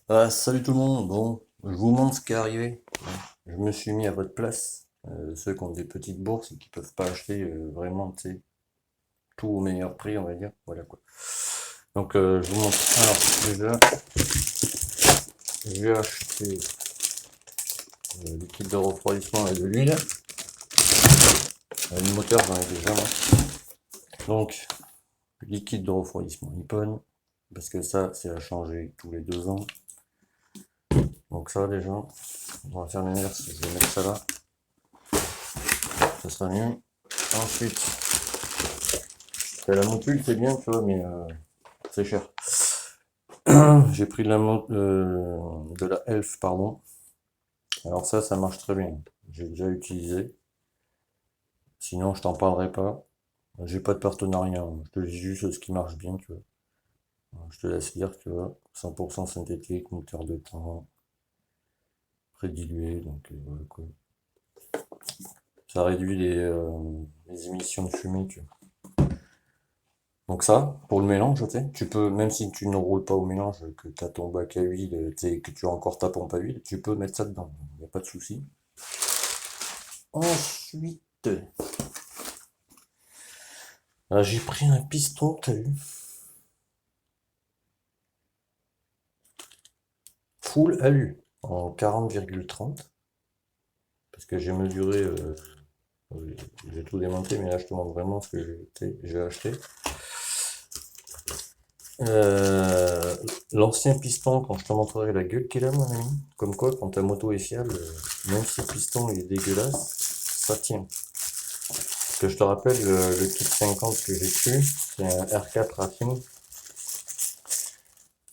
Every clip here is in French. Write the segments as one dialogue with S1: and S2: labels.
S1: Salut tout le monde, bon, je vous montre ce qui est arrivé. Je me suis mis à votre place, ceux qui ont des petites bourses et qui peuvent pas acheter vraiment, tu sais, tout au meilleur prix, on va dire. Voilà quoi. Donc je vous montre. Alors déjà, j'ai acheté du kit de refroidissement et de l'huile. Le moteur, j'en ai déjà moi. Donc, liquide de refroidissement Nippon, parce que ça, c'est à changer tous les 2 ans. Donc ça déjà, on va faire l'inverse, je vais mettre ça là, ça sera mieux. Ensuite, la montule c'est bien, tu vois, mais c'est cher. J'ai pris de la Elf, pardon. Alors ça marche très bien. J'ai déjà utilisé. Sinon, je t'en parlerai pas. J'ai pas de partenariat, hein. Je te dis juste ce qui marche bien, tu vois. Je te laisse lire, tu vois. 100% synthétique, moteur de temps, prédilué, donc voilà quoi. Ça réduit les émissions de fumée, tu vois. Donc ça, pour le mélange, tu sais, tu peux, même si tu ne roules pas au mélange, que tu as ton bac à huile, tu sais, que tu as encore ta pompe à huile, tu peux mettre ça dedans, il n'y a pas de souci. Ensuite, j'ai pris un piston, t'as vu, full alu, en 40,30, parce que j'ai mesuré, j'ai tout démonté, mais là je te montre vraiment ce que j'ai acheté. Euh, L'ancien piston, quand je te montrerai la gueule qu'il a, mon ami, comme quoi, quand ta moto est fiable, même si le piston est dégueulasse, ça tient. Parce que je te rappelle, le kit 50 que j'ai dessus, c'est un R4 Racing.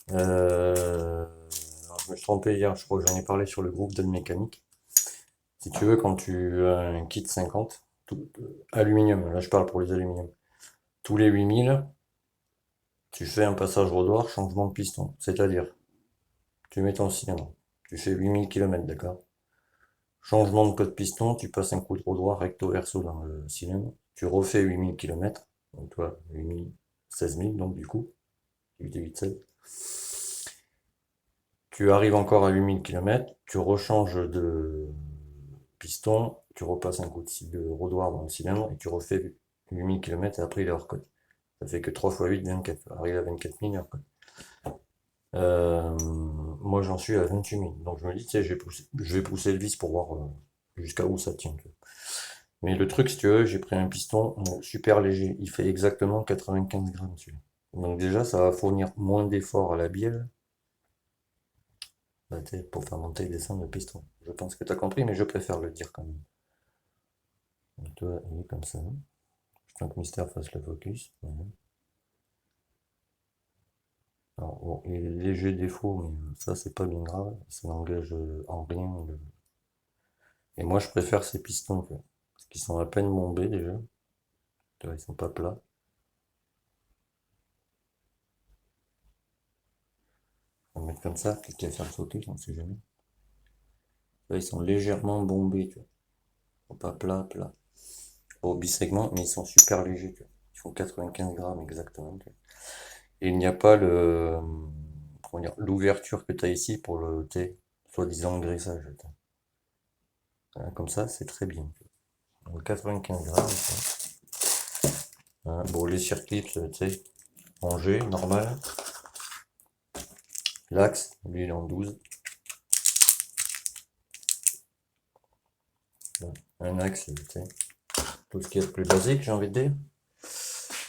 S1: Alors, je me suis trompé hier, je crois que j'en ai parlé sur le groupe de mécanique. Si tu veux, quand tu as un kit 50, aluminium, là je parle pour les aluminiums, tous les 8000, tu fais un passage rodoir, changement de piston. C'est-à-dire, tu mets ton cylindre, tu fais 8000 km, d'accord? Changement de code piston, tu passes un coup de rodoir recto verso dans le cylindre, tu refais 8000 km, donc toi, 8000, 16000, donc du coup, 8 et 8, 16. Tu arrives encore à 8000 km, tu rechanges de piston, tu repasses un coup de rodoir dans le cylindre et tu refais 8000 km et après il est hors code. Ça fait que 3 fois 8, 24. Arrive à 24 000 hors code. Moi j'en suis à 28 000. Donc je me dis, tu sais, je vais pousser le vis pour voir jusqu'à où ça tient. Tu vois. Mais le truc, si tu veux, j'ai pris un piston super léger. Il fait exactement 95 grammes celui-là. Donc déjà, ça va fournir moins d'efforts à la bielle bah, pour faire monter et descendre le piston. Je pense que tu as compris, mais je préfère le dire quand même. Donc, toi, il est comme ça. Je pense que Mister fasse le focus. Voilà. Alors, bon, il y a des légers défauts, mais ça, c'est pas bien grave. Ça n'engage en rien. Et moi, je préfère ces pistons, quoi. Parce qu'ils sont à peine bombés déjà. Tu vois, ils sont pas plats. On va mettre comme ça, peut-être qu'il va faire le focus, on sait jamais. Là, ils sont légèrement bombés, tu vois. Ils sont pas plats. Au bisegment, mais ils sont super légers, tu vois. Ils font 95 grammes exactement, tu vois. Et il n'y a pas comment dire, l'ouverture que tu as ici pour le thé, soi-disant graissage. Voilà, comme ça, c'est très bien. Donc 95 grammes. Voilà. Bon, les circuits, tu sais, rangés, normal. L'axe, lui, il est en 12. Voilà. Un axe, tu sais, tout ce qui est le plus basique, j'ai envie de dire.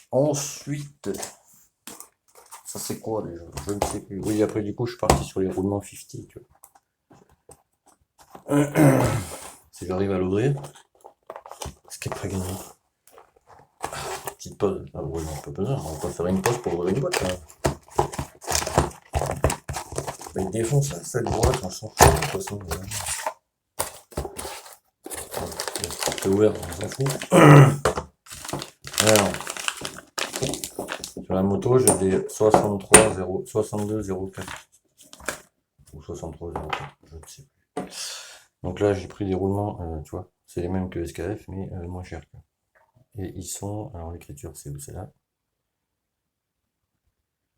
S1: Ensuite, ça c'est quoi déjà? Je ne sais plus. Oui, après, du coup, je suis parti sur les roulements 50, tu vois. Si j'arrive à l'ouvrir, ce qui est pas gagné. Petite pause. Ah ouais, non, pas besoin. On va pas faire une pause pour ouvrir une boîte, hein. Bah, il défonce cette boîte, on s'en fout, de toute façon. C'est ouvert, on s'en fout. Alors, sur la moto, j'ai des 62 04. Ou 63 04, je ne sais plus. Donc là, j'ai pris des roulements, tu vois, c'est les mêmes que SKF, mais moins cher. Et ils sont, alors l'écriture, c'est où c'est là?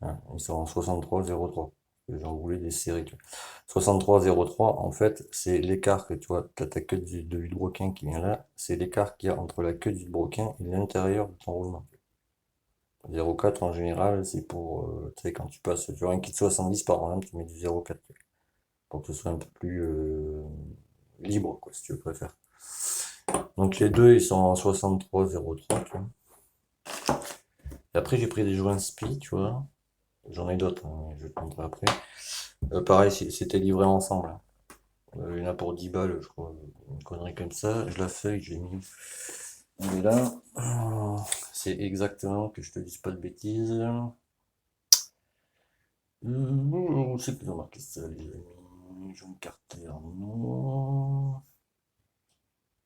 S1: Ah, ils sont en 63 03. que j'en voulais des séries, tu vois. 63,03, en fait, c'est l'écart que tu vois, t'as ta queue de vilebrequin qui vient là, c'est l'écart qu'il y a entre la queue du vilebrequin et l'intérieur de ton roulement. 0,4 en général, c'est pour, tu sais, quand tu passes sur un kit 70 par exemple, tu mets du 0,4 pour que ce soit un peu plus libre, quoi, si tu préfères. Donc les deux, ils sont en 63,03, tu vois. Et après, j'ai pris des joints spi, tu vois. J'en ai d'autres, hein, je vais te montrer après. Pareil, c'était livré ensemble, hein. Il y en a pour 10 balles, je crois. Une connerie comme ça. Je la feuille, je l'ai mis. Et là, c'est exactement que je te dise pas de bêtises. Où c'est que j'ai marqué ça, les amis? Jaune Carter, non.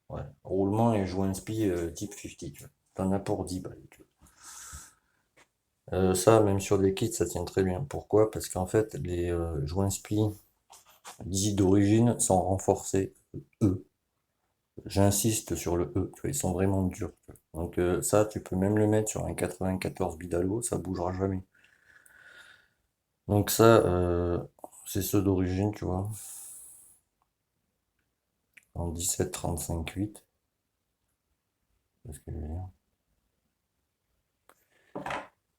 S1: Ouais, roulement et joint spi type 50, tu vois. T'en as pour 10 balles, tu vois. Ça, même sur des kits, ça tient très bien. Pourquoi? Parce qu'en fait, les joints spi dits d'origine sont renforcés, eux. J'insiste sur le E, tu vois, ils sont vraiment durs. Donc ça, tu peux même le mettre sur un 94 Bidalo, ça bougera jamais. Donc ça, c'est ceux d'origine, tu vois, en 17-35-8.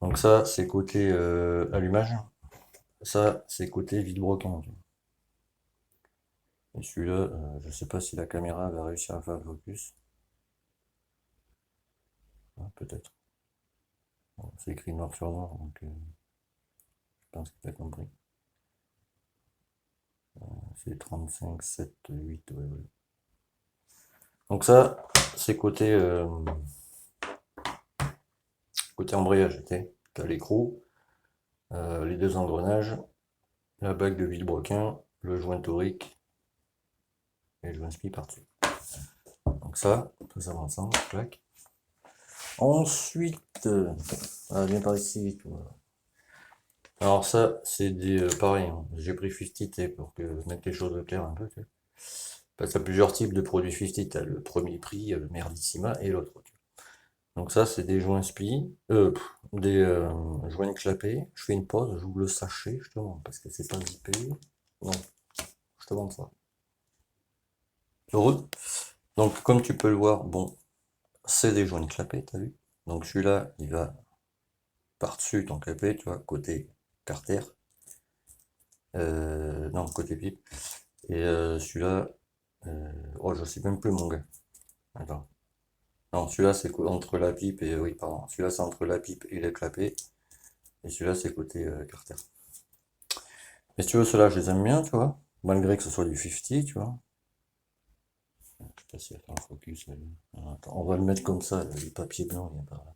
S1: Donc ça, c'est côté allumage. Ça, c'est côté vilebrequin. Et celui-là, je sais pas si la caméra va réussir à faire le focus. Ah, peut-être. Bon, c'est écrit noir sur noir, donc je pense que tu as compris. C'est 35, 7, 8, ouais, ouais. Donc ça, c'est côté embrayage. Tu as l'écrou, les deux engrenages, la bague de vilebrequin, le joint torique et le joint spi par-dessus. Donc ça, tout ça ensemble, clac. Ensuite, viens par ici. Alors ça, c'est des pareil, hein. J'ai pris 50 pour mettre les choses au clair un peu. Parce qu'il y a plusieurs types de produits 50. T'as le premier prix, le Merdissima et l'autre. Donc ça, c'est des joints spi, des joints clapés. Je fais une pause, j'ouvre le sachet, je te montre, parce que c'est pas zippé. Non, je te montre ça. Heureux. Donc comme tu peux le voir, bon, c'est des joints clapés, t'as vu? Donc celui-là, il va par-dessus ton clapet, tu vois, côté carter. Non, côté pipe. Et celui-là, oh, je sais même plus mon gars. Attends. Non, celui-là c'est entre la pipe et, oui, pardon, celui-là c'est entre la pipe et le clapet. Et celui-là c'est côté carter. Mais si tu veux, ceux-là, je les aime bien, tu vois. Malgré que ce soit du 50, tu vois. Je sais pas si elle fait un focus. Attends, on va le mettre comme ça, le papier blanc vient par là.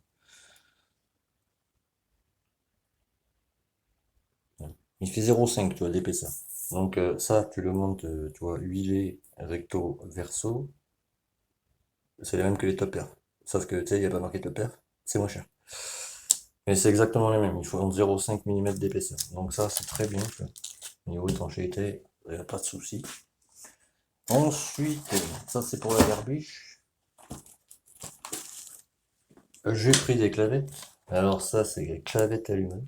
S1: Il fait 0,5, tu vois, d'épaisseur. Donc ça, tu le montes, tu vois, huilé, recto, verso. C'est les mêmes que les top perf. Sauf que, tu sais, il n'y a pas marqué top perf, c'est moins cher. Mais c'est exactement les mêmes, il faut 0,5 mm d'épaisseur. Donc ça, c'est très bien, tu vois. Niveau étanchéité, il n'y a pas de souci. Ensuite, ça c'est pour la garbiche. J'ai pris des clavettes. Alors ça, c'est des clavettes allumées.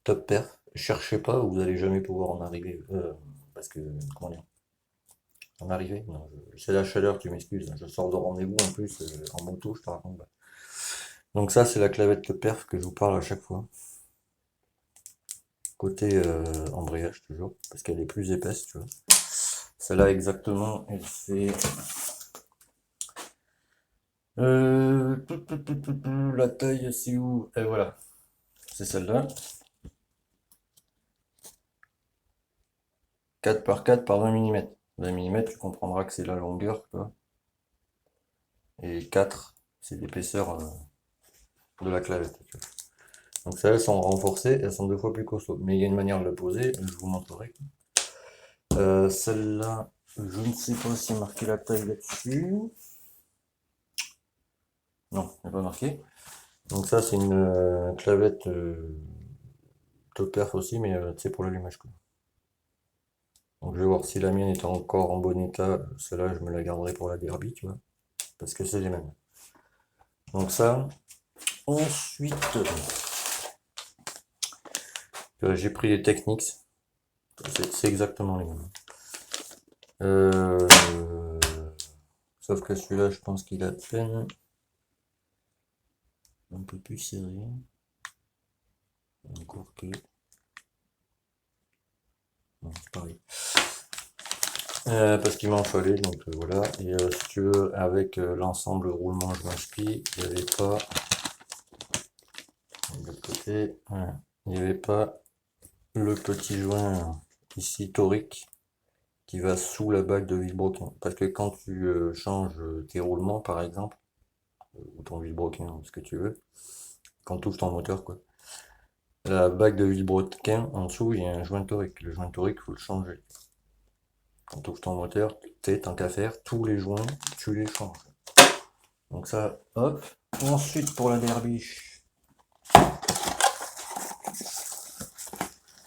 S1: Top perf. Cherchez pas, vous allez jamais pouvoir en arriver. Parce que, comment dire, en arriver? Non, c'est la chaleur, tu m'excuses. Je sors de rendez-vous en plus, en moto, je te raconte pas. Donc ça, c'est la clavette top perf que je vous parle à chaque fois. Côté embrayage toujours, parce qu'elle est plus épaisse, tu vois. Celle-là exactement, elle fait... la taille, c'est où? Et voilà, c'est celle-là. 4 par 4 par 20 mm. 20 mm, tu comprendras que c'est la longueur, quoi. Et 4, c'est l'épaisseur de la clavette. Tu vois. Donc celles-là sont renforcées, elles sont 2 fois plus costauds. Mais il y a une manière de la poser, je vous montrerai. Celle-là, je ne sais pas si marqué la taille là-dessus. Non, il n'y a pas marqué. Donc ça, c'est une clavette top perf aussi, mais c'est pour l'allumage. Donc je vais voir si la mienne est encore en bon état. Celle-là, je me la garderai pour la derby, tu vois. Parce que c'est les mêmes. Donc ça. Ensuite, J'ai pris les Technics, c'est exactement les mêmes. Sauf que celui-là, je pense qu'il a à peine un peu plus serré. Encore que... Non, c'est pareil. Parce qu'il m'en fallait, donc voilà. Et si tu veux, avec l'ensemble roulement joint-spli, il n'y avait pas... De l'autre côté, voilà. Il n'y avait pas le petit joint ici torique qui va sous la bague de vilebrequin. Parce que quand tu changes tes roulements, par exemple, ou ton vilebrequin, ce que tu veux, quand tu ouvres ton moteur, quoi, la bague de vilebrequin, en dessous, il y a un joint torique. Le joint torique, il faut le changer. Quand tu ouvres ton moteur, tant qu'à faire, tous les joints, tu les changes. Donc ça, hop. Ensuite, pour la derbiche.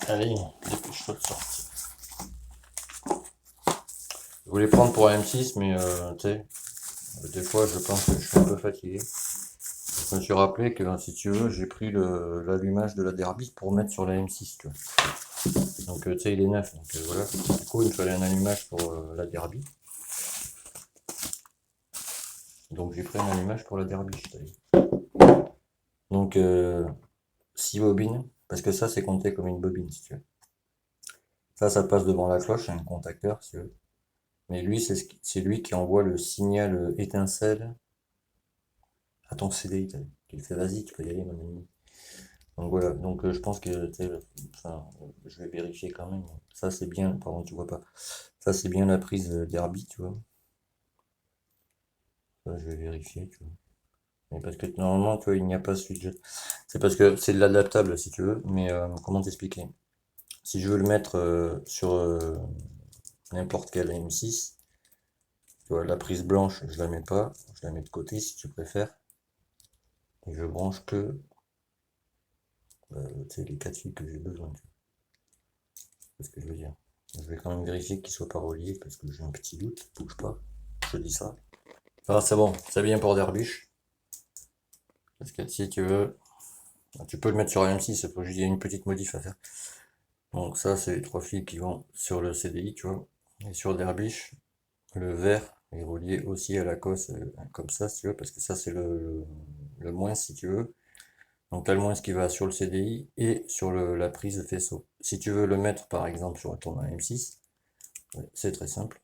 S1: Allez, dépêche-toi de sortir. Je voulais prendre pour la M6, mais tu sais, des fois, je pense que je suis un peu fatigué. Je me suis rappelé que, si tu veux, j'ai pris l'allumage de la derby pour mettre sur la M6, tu vois. Donc, tu sais, il est neuf, donc voilà. Du coup, il me fallait un allumage pour la derby. Donc, j'ai pris un allumage pour la derby, je t'ai dit. Donc, 6 bobines, parce que ça, c'est compté comme une bobine, si tu veux. Ça passe devant la cloche, c'est un contacteur, si tu veux. Mais lui, c'est lui qui envoie le signal étincelle à ton CDI, t'as vu. Il fait, vas-y, tu peux y aller, mon ami. Donc voilà, donc je pense que, enfin, je vais vérifier quand même. Ça, c'est bien, pardon, tu vois pas. Ça, c'est bien la prise Derby, tu vois. Ça, je vais vérifier, tu vois. Mais parce que normalement, tu vois, il n'y a pas switch. C'est parce que c'est de l'adaptable, si tu veux. Mais comment t'expliquer? Si je veux le mettre sur n'importe quel M6, tu vois, la prise blanche, je la mets pas. Je la mets de côté, si tu préfères. Et je branche que les 4 fils que j'ai besoin. C'est ce que je veux dire. Je vais quand même vérifier qu'ils soient pas reliés parce que j'ai un petit doute. Bouge pas. Je dis ça. Ah, c'est bon. C'est bien pour Derbiche. Parce que si tu veux, tu peux le mettre sur AM6. Il y a une petite modif à faire. Donc ça, c'est les 3 fils qui vont sur le CDI, tu vois. Et sur Derbiche, le vert est relié aussi à la cosse comme ça, si tu veux. Parce que ça, c'est le moins, si tu veux. Donc t'as le moins qui va sur le CDI et sur la prise faisceau. Si tu veux le mettre par exemple sur ton AM6, c'est très simple.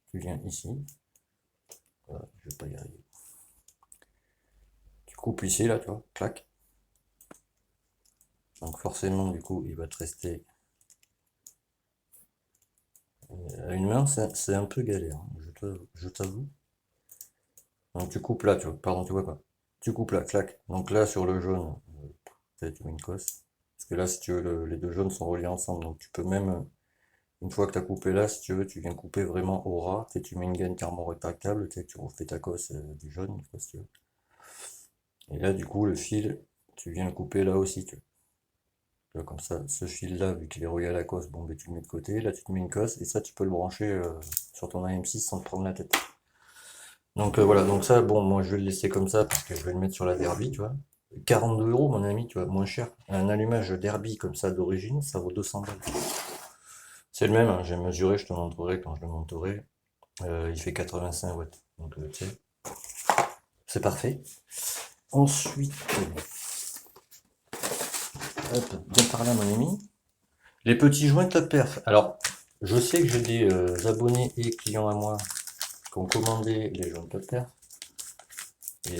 S1: Tu viens ici. Voilà, je vais pas y arriver. Tu coupes ici là, tu vois, clac. Donc forcément du coup il va te rester à une main, c'est un peu galère, hein, je t'avoue. Donc tu coupes là, tu vois, pardon, tu vois pas. Tu coupes là, clac. Donc là sur le jaune, tu mets une cosse. Parce que là si tu veux les deux jaunes sont reliés ensemble, donc tu peux même une fois que tu as coupé là, si tu veux, tu viens couper vraiment au ras, tu mets une gaine thermorétractable, tu refais ta cosse du jaune, si tu veux. Et là, du coup, le fil, tu viens le couper là aussi, tu vois, comme ça, ce fil-là, vu qu'il est relié à la cosse, bon, ben, tu le mets de côté, là, tu te mets une cosse, et ça, tu peux le brancher sur ton AM6 sans te prendre la tête. Donc voilà, donc ça, bon, moi, je vais le laisser comme ça, parce que je vais le mettre sur la Derby, tu vois. 42 euros, mon ami, tu vois, moins cher. Un allumage Derby comme ça d'origine, ça vaut 200 balles. C'est le même, hein, j'ai mesuré, je te montrerai quand je le monterai. Il fait 85 watts. Donc, tu sais, c'est parfait. Ensuite, hop, bien par là, mon ami. Les petits joints top perf. Alors, je sais que j'ai des abonnés et clients à moi qui ont commandé les joints top perf. Et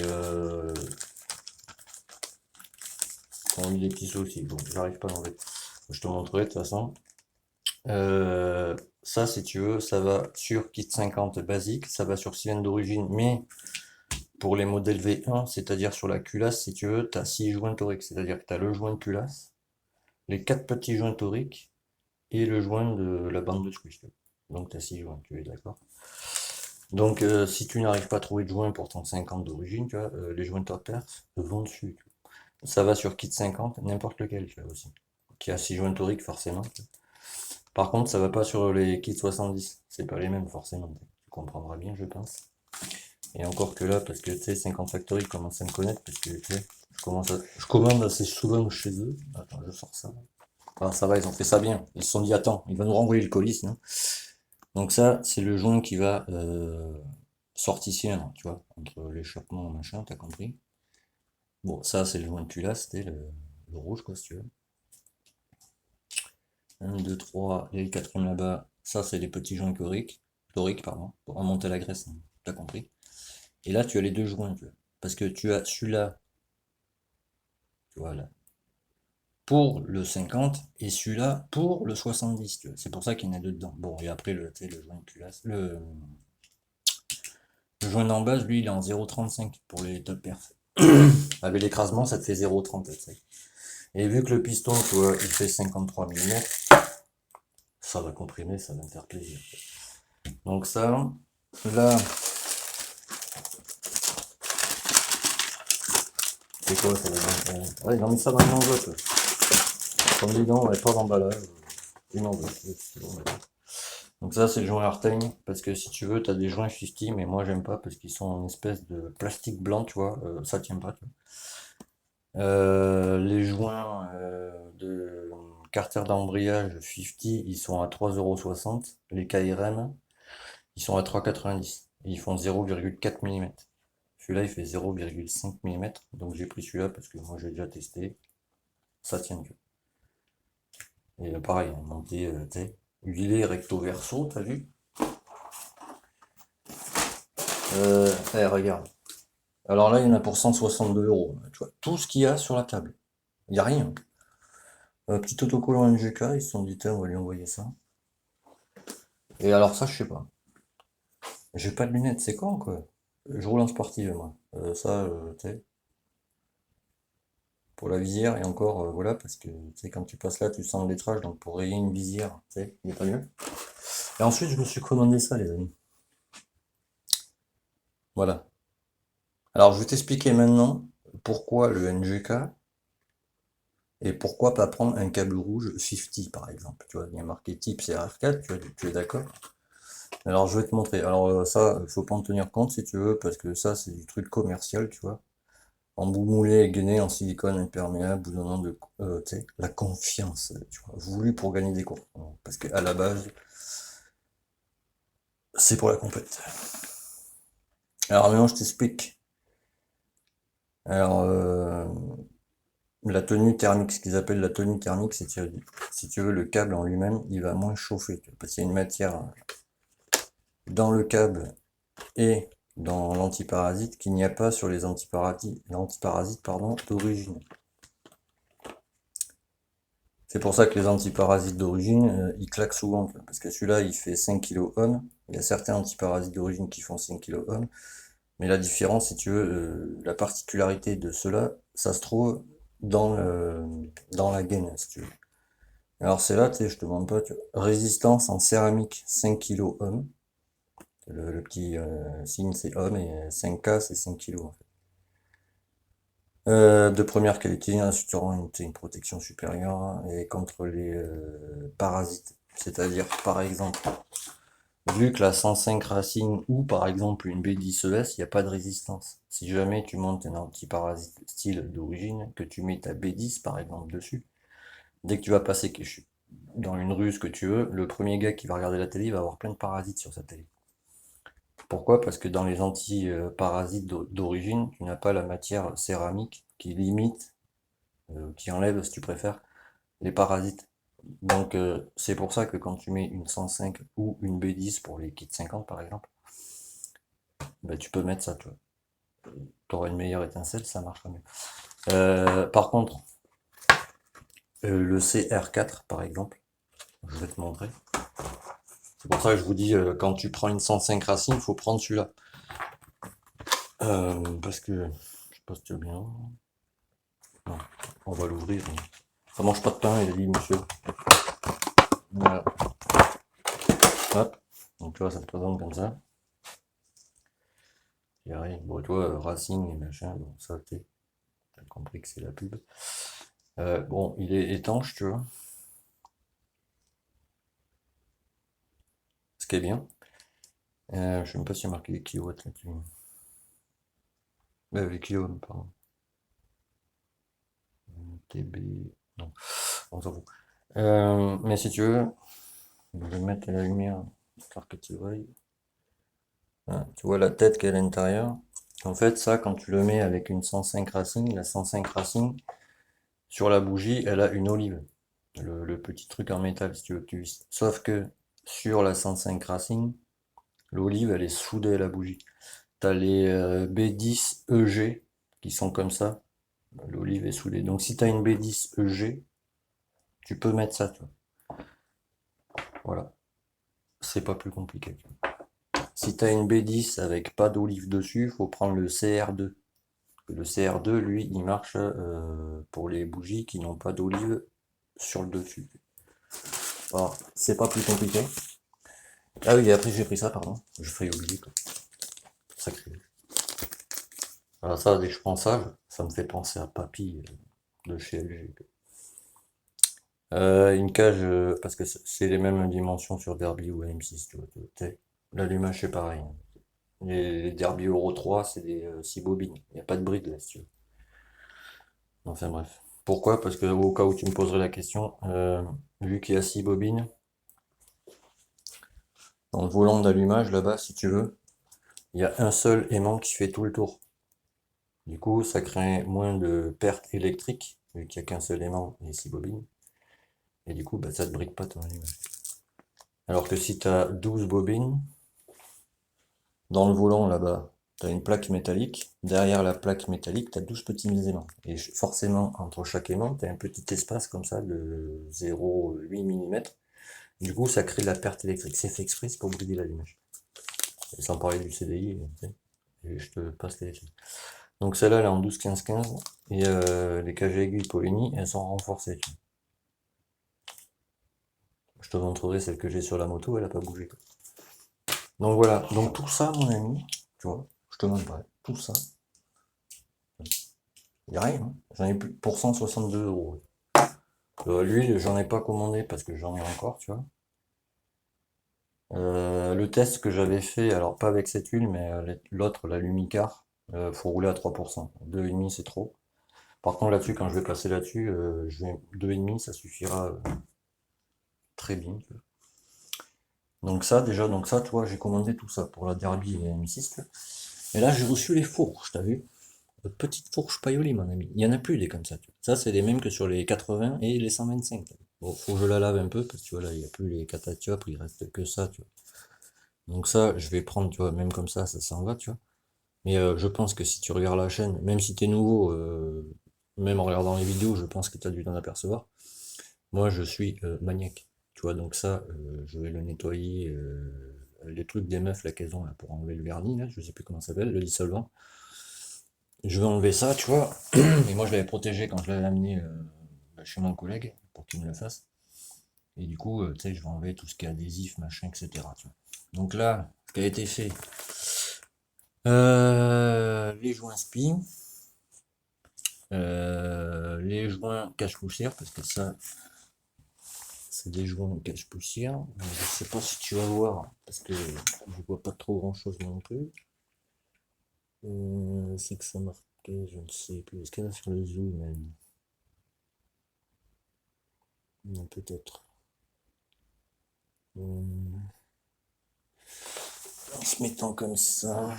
S1: qui ont eu des petits soucis. Bon, j'arrive pas à l'enlever. Je te montrerai de toute façon. Ça, si tu veux, ça va sur kit 50 basique, ça va sur cylindre d'origine, mais pour les modèles V1, c'est-à-dire sur la culasse, si tu veux, tu as 6 joints toriques, c'est-à-dire que tu as le joint de culasse, les 4 petits joints toriques et le joint de la bande de squish. Donc tu as 6 joints, tu es d'accord? Donc si tu n'arrives pas à trouver de joint pour ton 50 d'origine, tu vois, les joints top perf vont dessus. Ça va sur kit 50, n'importe lequel, tu vois aussi. Qui a 6 joints toriques forcément. Par contre, ça va pas sur les kits 70, c'est pas les mêmes forcément. Tu comprendras bien, je pense. Et encore que là, parce que tu sais, 50 Factory commence à me connaître, parce que tu sais, je commande assez souvent chez eux. Attends, je sors ça. Alors ça va, ils ont fait ça bien. Ils se sont dit, attends, il va nous renvoyer le colis, sinon. Donc ça, c'est le joint qui va sortir, tu vois, entre l'échappement, machin, t'as compris. Bon, ça, c'est le joint de culasse, c'était le rouge, quoi, si tu veux. 1, 2, 3, et le quatrième là-bas, ça, c'est les petits joints chloriques, pardon, pour remonter la graisse, hein, t'as compris. Et là, tu as les deux joints, tu vois. Parce que tu as celui-là, tu vois, là, pour le 50 et celui-là pour le 70, tu vois. C'est pour ça qu'il y en a deux dedans. Bon, et après, tu sais, le joint de culasse, le joint d'en base, lui, il est en 0,35 pour les top perf. Avec l'écrasement, ça te fait 0,30, tu sais. Et vu que le piston, tu vois, il fait 53 mm, ça va comprimer, ça va me faire plaisir. Donc ça, là, c'est quoi ça va ouais, ils ont mis ça dans une enveloppe. Comme dis donc, pas d'emballage, une enveloppe. Donc ça, c'est le joint Arteigne, parce que si tu veux, tu as des joints 50, mais moi j'aime pas parce qu'ils sont en espèce de plastique blanc, tu vois, ça tient pas. Tu vois. Les joints de carter d'embrayage 50, ils sont à 3,60 €. Les KRM, ils sont à 3,90 €. Ils font 0,4 mm. Celui-là, il fait 0,5 mm, donc j'ai pris celui-là parce que moi j'ai déjà testé, ça tient que. Et pareil, monté, tu sais, huilé recto verso, t'as vu? Regarde. Alors là, il y en a pour 162 €. Tu vois, tout ce qu'il y a sur la table. Il n'y a rien. Petit autocollant NGK, ils se sont dit, tiens, on va lui envoyer ça. Et alors ça, je sais pas. J'ai pas de lunettes, c'est quand, quoi. Je roule en sportive, moi. Ça, tu sais, pour la visière, et encore, voilà, parce que, tu sais, quand tu passes là, tu sens le lettrage, donc pour rayer une visière, tu sais, il n'est pas mieux. Et ensuite, je me suis commandé ça, les amis. Voilà. Alors, je vais t'expliquer maintenant pourquoi le NGK et pourquoi pas prendre un câble rouge 50 par exemple. Tu vois, il y a marqué type CR4, tu es d'accord? Alors je vais te montrer. Alors ça, il faut pas en tenir compte si tu veux, parce que ça c'est du truc commercial, tu vois. En bout moulé, gainé en silicone imperméable, vous donnant de tu sais, la confiance, tu vois, voulu pour gagner des cours. Parce qu'à la base, c'est pour la compète. Alors maintenant je t'explique. Alors la tenue thermique, ce qu'ils appellent la tenue thermique, c'est si tu veux, le câble en lui-même, il va moins chauffer, tu vois, parce qu'il y a une matière dans le câble et dans l'antiparasite qu'il n'y a pas sur les l'antiparasite pardon, d'origine. C'est pour ça que les antiparasites d'origine, ils claquent souvent, parce que celui-là, il fait 5 kOhms. Il y a certains antiparasites d'origine qui font 5 kOhms, mais la différence, si tu veux, la particularité de ceux-là, ça se trouve dans la gaine, si tu veux. Alors c'est là, tu sais, je te demande pas, tu vois, résistance en céramique 5 kOhms. Le petit signe c'est ohm et 5K c'est 5 kg en fait. De première qualité, assurant une protection supérieure et contre les parasites. C'est-à-dire, par exemple, vu que la 105 Racine ou par exemple une B10ES, il n'y a pas de résistance. Si jamais tu montes un antiparasite style d'origine, que tu mets ta B10 par exemple dessus, dès que tu vas passer dans une rue, ce que tu veux, le premier gars qui va regarder la télé, il va avoir plein de parasites sur sa télé. Pourquoi? Parce que dans les anti-parasites d'origine, tu n'as pas la matière céramique qui limite, qui enlève, si tu préfères, les parasites. Donc c'est pour ça que quand tu mets une 105 ou une B10 pour les kits 50 par exemple, bah, tu peux mettre ça, tu vois. Tu auras une meilleure étincelle, ça marchera mieux. Par contre, le CR4 par exemple, je vais te montrer. C'est pour ça que je vous dis, quand tu prends une 105 Racine, il faut prendre celui-là. Parce que, je sais pas si tu veux bien. Non, on va l'ouvrir. Ça mange pas de pain, il a dit monsieur. Voilà. Hop. Donc tu vois, ça te présente comme ça. Il y a rien. Bon, tu vois, Racing et machin, bon, ça t'as compris que c'est la pub. Bon, il est étanche, tu vois. Ce qui est bien. Je sais même pas s'il y a marqué les kilowatts là-dessus. Les kiloohms, pardon. TB. Non, on s'en fout. Mais si tu veux, je vais mettre la lumière, histoire que tu vois. Hein, tu vois la tête qui est à l'intérieur. En fait, ça, quand tu le mets avec une 105 Racing, la 105 Racing, sur la bougie, elle a une olive. Le petit truc en métal, si tu veux que tu visses. Sauf que sur la 105 Racing, l'olive, elle est soudée à la bougie. T'as les B10 EG qui sont comme ça. L'olive est soudée. Donc si t'as une B10 EG, tu peux mettre ça, tu vois. Voilà. C'est pas plus compliqué. Si t'as une B10 avec pas d'olive dessus, faut prendre le CR2. Le CR2, lui, il marche pour les bougies qui n'ont pas d'olive sur le dessus. Alors, c'est pas plus compliqué. Ah oui, et après j'ai pris ça, pardon. Je failli oublier, quoi. Sacré. Alors ça, dès que je prends ça, ça me fait penser à Papy de chez LG. Une cage, parce que c'est les mêmes dimensions sur Derby ou M6, tu vois. L'allumage, c'est pareil. Les Derby Euro 3, c'est des 6 bobines. Il n'y a pas de bride là, si tu veux. Enfin bref. Pourquoi? Parce que au cas où tu me poserais la question, vu qu'il y a 6 bobines, dans le volant d'allumage là-bas, si tu veux, il y a un seul aimant qui fait tout le tour. Du coup, ça crée moins de pertes électriques, vu qu'il n'y a qu'un seul aimant et 6 bobines. Et du coup, bah, ça ne te bride pas ton allumage. Alors que si tu as 12 bobines, dans le volant là-bas, tu as une plaque métallique. Derrière la plaque métallique, tu as 12 petits aimants. Et forcément, entre chaque aimant, tu as un petit espace comme ça de 0,8 mm. Du coup, ça crée de la perte électrique. C'est fait exprès, c'est pour brider l'allumage. Et sans parler du CDI, et je te passe les trucs. Donc celle-là, elle est en 12-15-15. Et les cage aiguilles Poligny, elles sont renforcées. Je te montrerai celle que j'ai sur la moto, elle n'a pas bougé. Donc voilà, donc tout ça, mon ami, tu vois, je te montre pas, tout ça, il n'y a rien, hein. J'en ai plus pour 162 euros. L'huile, j'en ai pas commandé parce que j'en ai encore, tu vois. Le test que j'avais fait, alors pas avec cette huile, mais l'autre, la Lumicar, faut rouler à 3%. 2,5 c'est trop. Par contre là-dessus, quand je vais passer là-dessus, 2,5 ça suffira très bien. Tu vois. Donc ça, déjà, donc ça, tu vois, j'ai commandé tout ça pour la Derby et M6. Tu vois. Et là, j'ai reçu les fourches, t'as vu? Petite fourche Paoli, mon ami. Il y en a plus des comme ça. Tu vois. Ça, c'est les mêmes que sur les 80 et les 125. Bon, faut que je la lave un peu parce que tu vois, là, il n'y a plus les catatiopes, il reste que ça, tu vois. Donc ça, je vais prendre, tu vois, même comme ça s'en va, tu vois. Mais je pense que si tu regardes la chaîne, même si t'es nouveau, même en regardant les vidéos, je pense que tu as dû t'en apercevoir. Moi, je suis maniaque. Tu vois, donc ça, je vais le nettoyer. Les trucs des meufs, la qu'elles ont là, pour enlever le vernis, là, je sais plus comment ça s'appelle, le dissolvant. Je vais enlever ça, tu vois. Et moi, je l'avais protégé quand je l'avais amené chez mon collègue pour qu'il me le fasse. Et du coup, tu sais, je vais enlever tout ce qui est adhésif, machin, etc. Tu vois. Donc là, ce qui a été fait, les joints spi, les joints cache-poussière, parce que ça, c'est des joints cache-poussière. Je sais pas si tu vas voir, parce que je vois pas trop grand-chose non plus. C'est que ça marquait, je ne sais plus. Est-ce qu'il y en a sur le zoom même? Non, peut-être. En se mettant comme ça.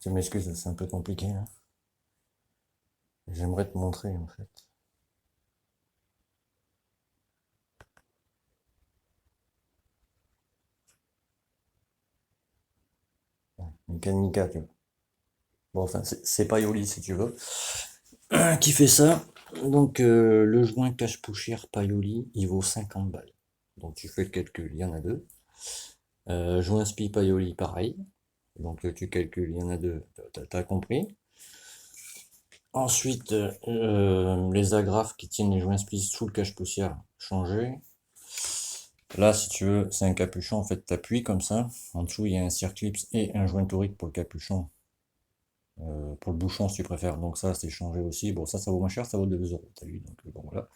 S1: Je m'excuse, c'est un peu compliqué. Hein. J'aimerais te montrer en fait. Une canica, tu vois. Bon, enfin, c'est pas Yoli si tu veux. Qui fait ça. Donc, le joint cache-poussière Paioli, il vaut 50 balles. Donc, tu fais le calcul, il y en a deux. Joint spi Paioli, pareil. Donc, tu calcules, il y en a deux. T'as compris. Ensuite, les agrafes qui tiennent les joints spi sous le cache-poussière, changé. Là, si tu veux, c'est un capuchon. En fait, t'appuies comme ça. En dessous, il y a un circlips et un joint torique pour le capuchon. Pour le bouchon, si tu préfères. Donc ça, c'est changé aussi. Bon, ça vaut moins cher, ça vaut 2 euros. T'as vu, donc bon, voilà.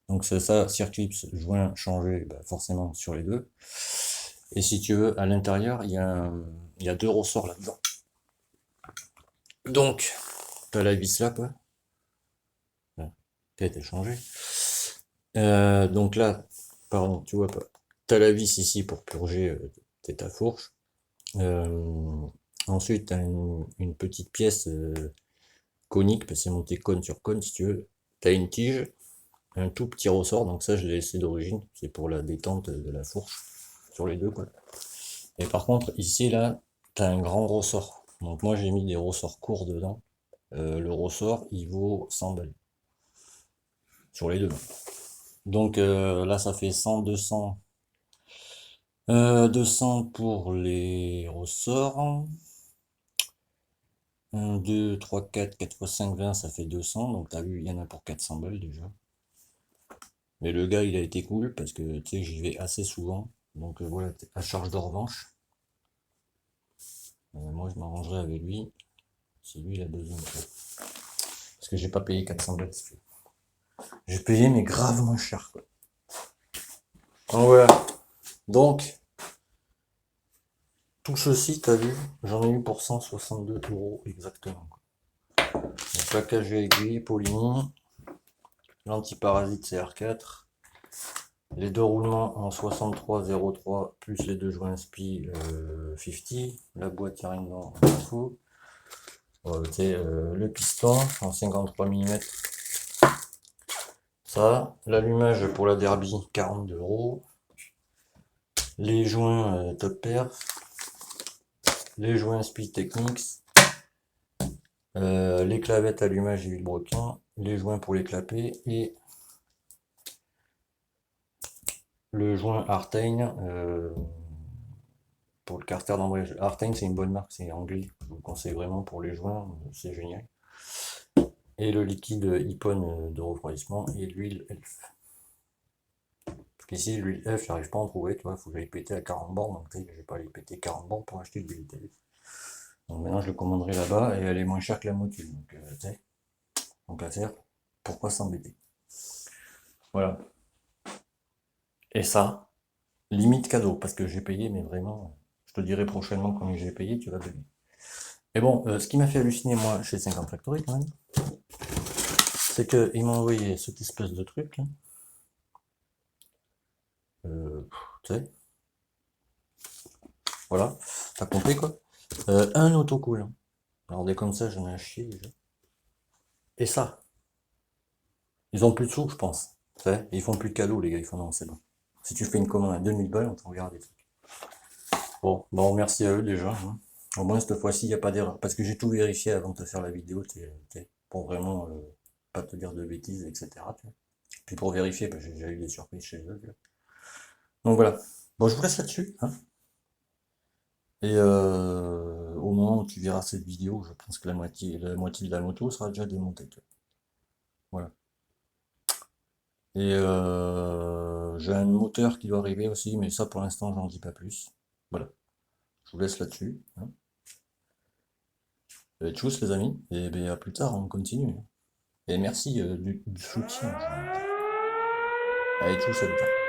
S1: Donc c'est ça, circlips, joint, changé, bah, forcément sur les deux. Et si tu veux, à l'intérieur, il y a deux ressorts là-dedans. Donc, tu as la vis là, quoi. Peut-être changé. Donc là, pardon, tu vois pas. T'as la vis ici pour purger ta fourche. Ensuite, t'as une petite pièce conique, parce que c'est monté cône sur cône si tu veux. T'as une tige, un tout petit ressort, donc ça je l'ai laissé d'origine, c'est pour la détente de la fourche, sur les deux quoi. Et par contre, ici là, t'as un grand ressort. Donc moi j'ai mis des ressorts courts dedans. Le ressort il vaut 100 balles. Sur les deux. Donc là ça fait 100, 200. 200 pour les ressorts. 1, 2, 3, 4, 4 x 5, 20, ça fait 200. Donc t'as vu, il y en a pour 400 balles déjà. Mais le gars, il a été cool parce que tu sais, j'y vais assez souvent. Donc voilà, à charge de revanche. Moi, je m'arrangerai avec lui si lui, il a besoin de ça. Parce que j'ai pas payé 400 balles. J'ai payé, mais grave moins cher, quoi. Donc voilà. Donc, tout ceci, t'as vu, j'en ai eu pour 162 € exactement. Le plaquage à aiguille, Polini, l'antiparasite CR4, les deux roulements en 6303 plus les deux joints SPI 50, la boîte y'a rien dedans, info. Le piston en 53 mm, ça, l'allumage pour la Derby 42 €, les joints top pair, les joints SPI Technics, les clavettes allumage et vilebrequin, les joints pour les clapets et le joint Artane pour le carter d'embrayage. Artane c'est une bonne marque, c'est anglais, je vous conseille vraiment pour les joints, c'est génial. Et le liquide Ippon de refroidissement et l'huile Elf. Parce qu'ici l'huile Elf j'arrive pas à en trouver, tu vois, il faut que j'aille péter à 40 bornes, donc je vais pas aller péter 40 bornes pour acheter de l'huile Elf. Donc maintenant je le commanderai là-bas et elle est moins chère que la motul, donc tu sais, donc à faire, pourquoi s'embêter. Voilà. Et ça, limite cadeau, parce que j'ai payé, mais vraiment, je te dirai prochainement combien j'ai payé, tu vas donner. Et bon, ce qui m'a fait halluciner moi chez 50 Factory quand même, c'est qu'ils m'ont envoyé cette espèce de truc là. Tu sais, voilà, t'as compris quoi. Un autocollant. Alors des comme ça, j'en ai acheté déjà. Et ça, ils ont plus de sous, je pense. Tu sais, ils font plus de cadeaux, les gars, ils font non, c'est bon. Si tu fais une commande à 2000 balles, on t'en regarde des trucs. Bon, merci à eux déjà, hein. Au moins cette fois-ci, il n'y a pas d'erreur. Parce que j'ai tout vérifié avant de te faire la vidéo, pour vraiment pas te dire de bêtises, etc. Puis pour vérifier, parce que j'ai déjà eu des surprises chez eux. Donc voilà. Bon, je vous laisse là-dessus, hein. Et au moment où tu verras cette vidéo, je pense que la moitié de la moto sera déjà démontée. Voilà. Et j'ai un moteur qui doit arriver aussi, mais ça pour l'instant j'en dis pas plus. Voilà. Je vous laisse là-dessus, hein. Tchuss les amis, et ben, à plus tard, on continue. Et merci du soutien. Allez, tchuss à plus tard.